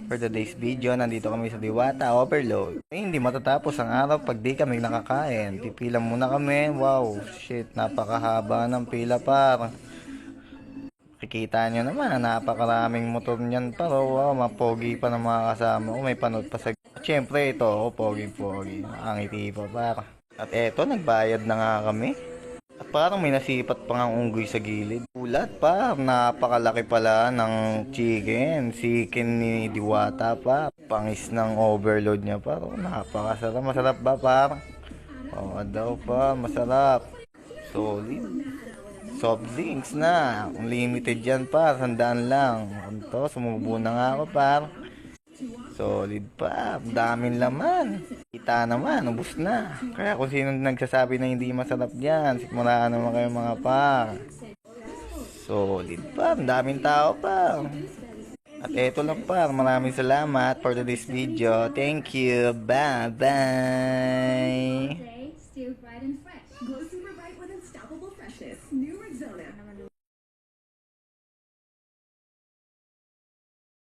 For today's video, nandito kami sa Diwata Overload. Hindi matatapos ang araw pag di kami nakakain. Pipila muna kami. Wow, shit, napakahaba ng pila par. Kikita nyo naman, napakaraming motor niyan par. Wow, mapogi pa ng mga kasama ko. May panood pa sa... Siyempre ito, pogi-pogi. Ang iti pa par. At eto, nagbayad na nga kami. At parang may nasipat pang ang unggoy sa gilid. Ulat pa, napakalaki pala ng chicken ni Diwata pa. Pangis ng overload niya pa. Oh, napakasarap, masarap ba par? Oo daw pa, masarap. Solid. Soft drinks na. Unlimited yan par, 100 lang. Ito, sumubo na nga ako par. Solid pa, daming laman. Kita naman, ubus na. Kaya kung sino nagsasabi na hindi masarap dyan, sikmuraan naman kayo mga pa. Solid pa, daming tao pa. At eto lang pa, maraming salamat for today's video. Thank you, bye-bye. Stay bright and fresh. Glow super bright with unstoppable freshness. New Rexona.